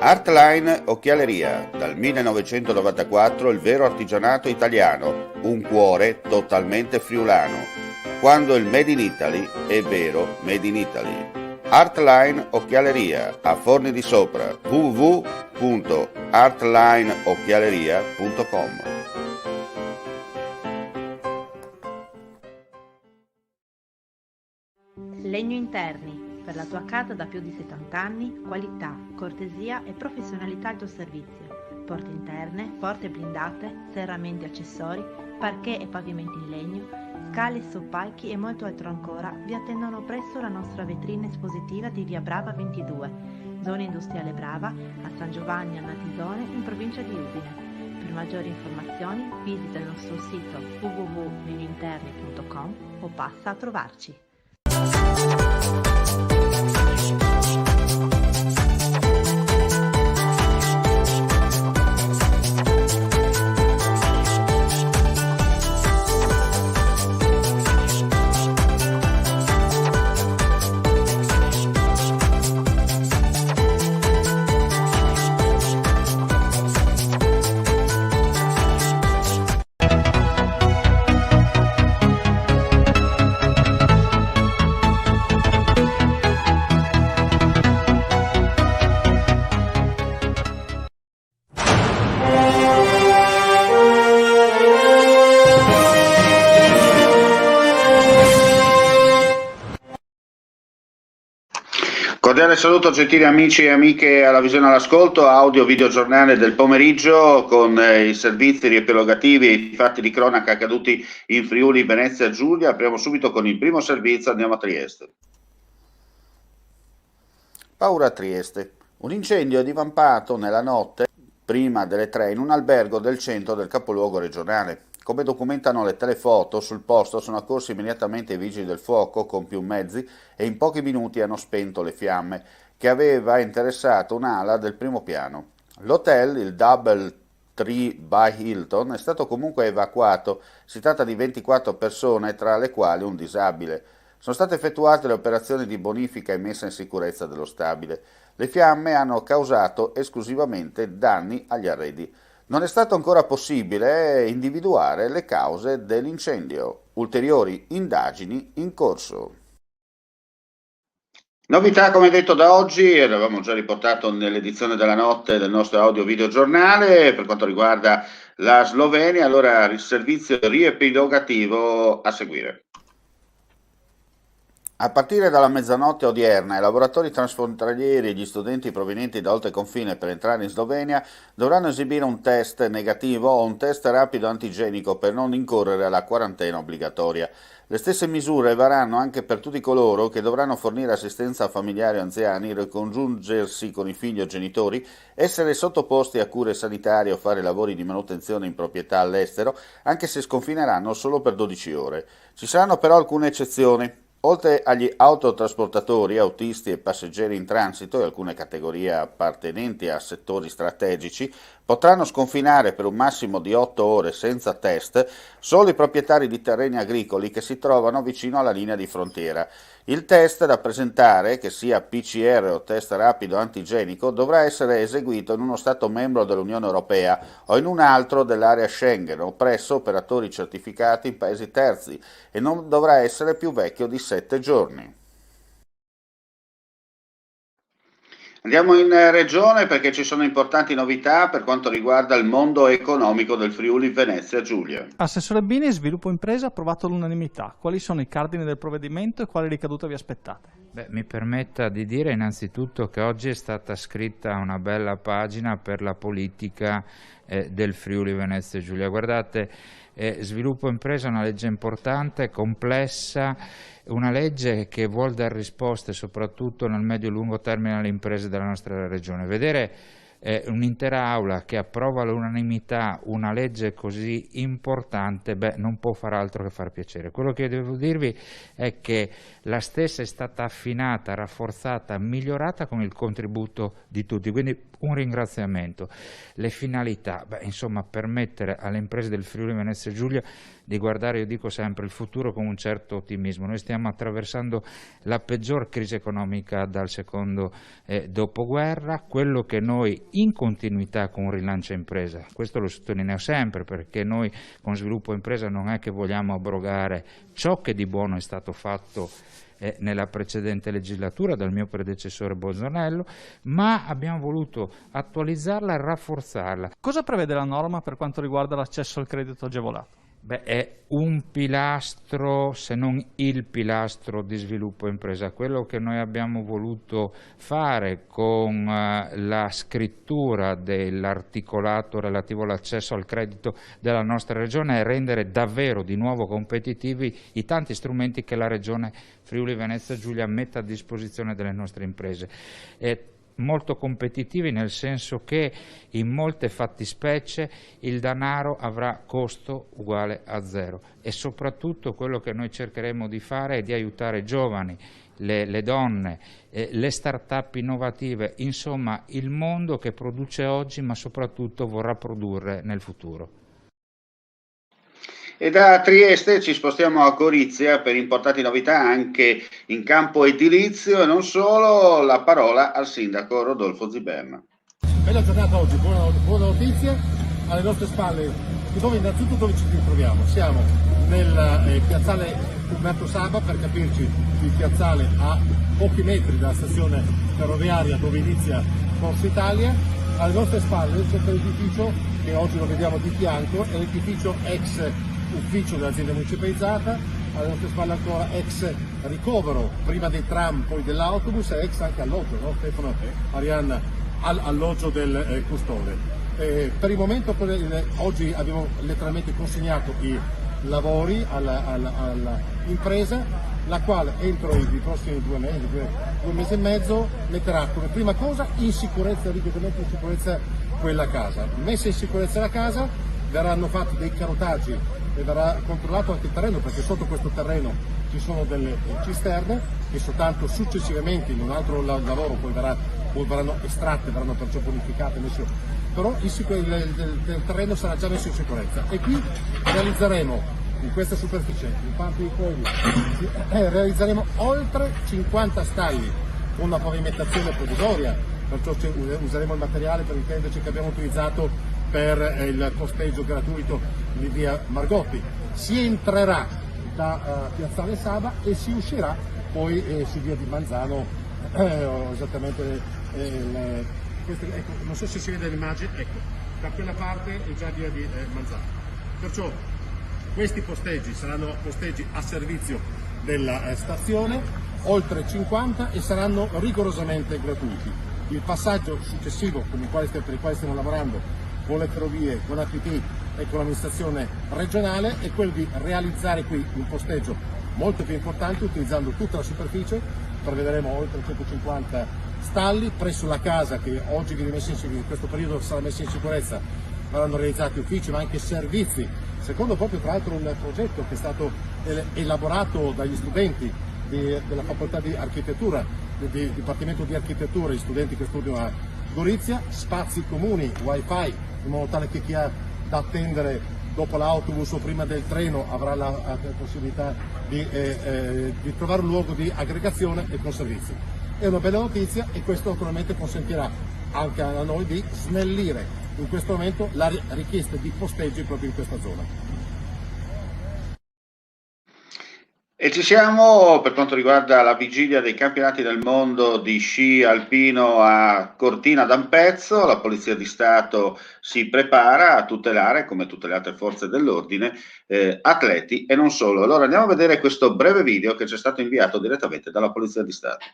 Artline Occhialeria, dal 1994 il vero artigianato italiano, un cuore totalmente friulano. Quando il Made in Italy è vero Made in Italy. Artline Occhialeria, a Forni di Sopra, www.artlineocchialeria.com. Legno Interni. Per la tua casa da più di 70 anni, qualità, cortesia e professionalità al tuo servizio. Porte interne, porte blindate, serramenti e accessori, parquet e pavimenti in legno, scale, soppalchi e molto altro ancora vi attendono presso la nostra vetrina espositiva di Via Brava 22, zona industriale Brava, a San Giovanni a Natisone, in provincia di Udine. Per maggiori informazioni visita il nostro sito www.legnointerni.com o passa a trovarci. Cordiale saluto gentili amici e amiche alla visione e all'ascolto, audio video giornale del pomeriggio con i servizi riepilogativi e i fatti di cronaca accaduti in Friuli, Venezia e Giulia. Apriamo subito con il primo servizio, andiamo a Trieste. Paura a Trieste. Un incendio è divampato nella notte prima delle 3 in un albergo del centro del capoluogo regionale. Come documentano le telefoto, sul posto sono accorsi immediatamente i vigili del fuoco con più mezzi e in pochi minuti hanno spento le fiamme, che aveva interessato un'ala del primo piano. L'hotel, il Double Tree by Hilton, è stato comunque evacuato. Si tratta di 24 persone, tra le quali un disabile. Sono state effettuate le operazioni di bonifica e messa in sicurezza dello stabile. Le fiamme hanno causato esclusivamente danni agli arredi. Non è stato ancora possibile individuare le cause dell'incendio. Ulteriori indagini in corso. Novità, come detto, da oggi, l'avevamo già riportato nell'edizione della notte del nostro audio video giornale, per quanto riguarda la Slovenia, allora il servizio riepilogativo a seguire. A partire dalla mezzanotte odierna, i lavoratori transfrontalieri e gli studenti provenienti da oltre il confine per entrare in Slovenia dovranno esibire un test negativo o un test rapido antigenico per non incorrere alla quarantena obbligatoria. Le stesse misure varranno anche per tutti coloro che dovranno fornire assistenza a familiari o anziani, ricongiungersi con i figli o genitori, essere sottoposti a cure sanitarie o fare lavori di manutenzione in proprietà all'estero, anche se sconfineranno solo per 12 ore. Ci saranno però alcune eccezioni. Oltre agli autotrasportatori, autisti e passeggeri in transito e alcune categorie appartenenti a settori strategici, potranno sconfinare per un massimo di 8 ore senza test solo i proprietari di terreni agricoli che si trovano vicino alla linea di frontiera. Il test da presentare, che sia PCR o test rapido antigenico, dovrà essere eseguito in uno Stato membro dell'Unione Europea o in un altro dell'area Schengen o presso operatori certificati in paesi terzi e non dovrà essere più vecchio di 7 giorni. Andiamo in regione perché ci sono importanti novità per quanto riguarda il mondo economico del Friuli Venezia Giulia. Assessore Bini, Sviluppo Impresa, approvato all'unanimità. Quali sono i cardini del provvedimento e quali ricadute vi aspettate? Mi permetta di dire innanzitutto che oggi è stata scritta una bella pagina per la politica del Friuli Venezia Giulia. Guardate, Sviluppo Impresa è una legge importante, complessa, una legge che vuol dare risposte soprattutto nel medio-lungo termine alle imprese della nostra regione. Vedere un'intera aula che approva all'unanimità una legge così importante, non può far altro che far piacere. Quello che devo dirvi è che la stessa è stata affinata, rafforzata, migliorata con il contributo di tutti, quindi Un ringraziamento. Le finalità, insomma, permettere alle imprese del Friuli Venezia Giulia di guardare, io dico sempre, il futuro con un certo ottimismo. Noi stiamo attraversando la peggior crisi economica dal secondo dopoguerra, quello che noi in continuità con Rilancia Impresa, questo lo sottolineo sempre perché noi con Sviluppo Impresa non è che vogliamo abrogare ciò che di buono è stato fatto nella precedente legislatura dal mio predecessore Bozzonello, ma abbiamo voluto attualizzarla e rafforzarla. Cosa prevede la norma per quanto riguarda l'accesso al credito agevolato? È un pilastro, se non il pilastro di Sviluppo Impresa. Quello che noi abbiamo voluto fare con la scrittura dell'articolato relativo all'accesso al credito della nostra Regione è rendere davvero di nuovo competitivi i tanti strumenti che la Regione Friuli Venezia Giulia mette a disposizione delle nostre imprese. Molto competitivi nel senso che in molte fattispecie il denaro avrà costo uguale a zero e soprattutto quello che noi cercheremo di fare è di aiutare i giovani, le donne, le start-up innovative, insomma il mondo che produce oggi ma soprattutto vorrà produrre nel futuro. E da Trieste ci spostiamo a Gorizia per importanti novità anche in campo edilizio e non solo. La parola al sindaco Rodolfo Ziberna. Bella giornata oggi, buona notizia. Alle nostre spalle, innanzitutto dove ci troviamo? Siamo nel piazzale Umberto Saba, per capirci il piazzale a pochi metri dalla stazione ferroviaria dove inizia Forza Italia. Alle nostre spalle c'è l'edificio che oggi lo vediamo di fianco, è l'edificio ex ufficio dell'azienda municipalizzata, alle nostre spalle ancora ex ricovero, prima dei tram, poi dell'autobus e ex anche alloggio, no? Stefano Arianna, alloggio del custode. Per il momento oggi abbiamo letteralmente consegnato i lavori all'impresa, la quale entro i prossimi 2 mesi e mezzo metterà come prima cosa in sicurezza, rigorosamente in sicurezza quella casa. Messa in sicurezza la casa, verranno fatti dei carotaggi e verrà controllato anche il terreno, perché sotto questo terreno ci sono delle cisterne che soltanto successivamente in un altro lavoro poi verranno estratte, verranno perciò bonificate, però il terreno sarà già messo in sicurezza. E qui realizzeremo in questa superficie, in parte di quelli, realizzeremo oltre 50 stalli con una pavimentazione provvisoria, perciò useremo il materiale, per intenderci, che abbiamo utilizzato per il posteggio gratuito di via Margotti. Si entrerà da piazzale Saba e si uscirà poi su via di Manzano, esattamente ecco, non so se si vede l'immagine, ecco, da quella parte è già via di Manzano. Perciò questi posteggi saranno posteggi a servizio della stazione, oltre 50, e saranno rigorosamente gratuiti. Il passaggio successivo per il quale stiamo lavorando con le ferrovie, con APT e con l'amministrazione regionale è quello di realizzare qui un posteggio molto più importante utilizzando tutta la superficie. Prevederemo oltre 150 stalli presso la casa che oggi viene messa in questo periodo sarà messa in sicurezza. Verranno realizzati uffici ma anche servizi, secondo proprio tra l'altro un progetto che è stato elaborato dagli studenti della facoltà di architettura, del Dipartimento di Architettura, gli studenti che studiano a Gorizia, spazi comuni, wifi, in modo tale che chi ha da attendere dopo l'autobus o prima del treno avrà la possibilità di trovare un luogo di aggregazione e con servizi. È una bella notizia e questo naturalmente consentirà anche a noi di snellire in questo momento la richiesta di posteggi proprio in questa zona. E ci siamo per quanto riguarda la vigilia dei campionati del mondo di sci alpino a Cortina d'Ampezzo. La Polizia di Stato si prepara a tutelare, come tutte le altre forze dell'ordine, atleti e non solo. Allora andiamo a vedere questo breve video che ci è stato inviato direttamente dalla Polizia di Stato.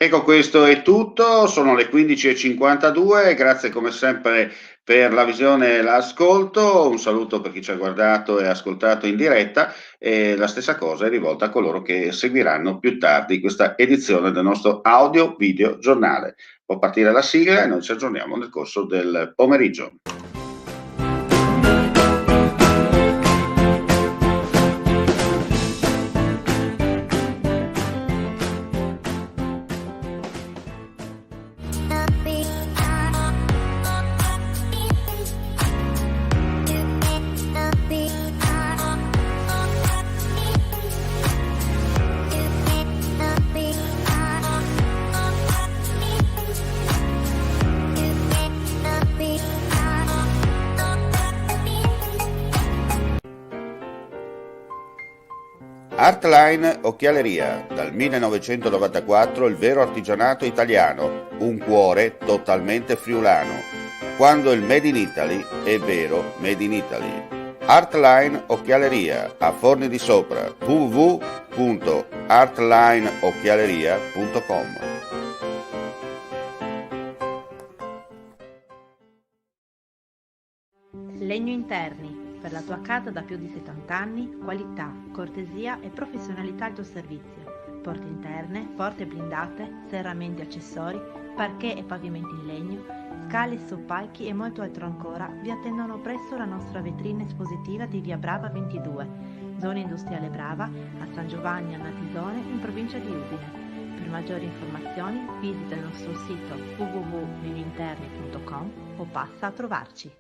Ecco, questo è tutto, sono le 15:52, grazie come sempre per la visione e l'ascolto, un saluto per chi ci ha guardato e ascoltato in diretta e la stessa cosa è rivolta a coloro che seguiranno più tardi questa edizione del nostro audio video giornale. Può partire la sigla e noi ci aggiorniamo nel corso del pomeriggio. Artline Occhialeria, dal 1994 il vero artigianato italiano, un cuore totalmente friulano. Quando il Made in Italy è vero Made in Italy. Artline Occhialeria, a Forni di Sopra, www.artlineocchialeria.com. Legno Interni. Per la tua casa da più di 70 anni, qualità, cortesia e professionalità al tuo servizio. Porte interne, porte blindate, serramenti e accessori, parquet e pavimenti in legno, scale, soppalchi e molto altro ancora vi attendono presso la nostra vetrina espositiva di via Brava 22, zona industriale Brava, a San Giovanni a Natisone, in provincia di Udine. Per maggiori informazioni visita il nostro sito www.legnointerni.com o passa a trovarci.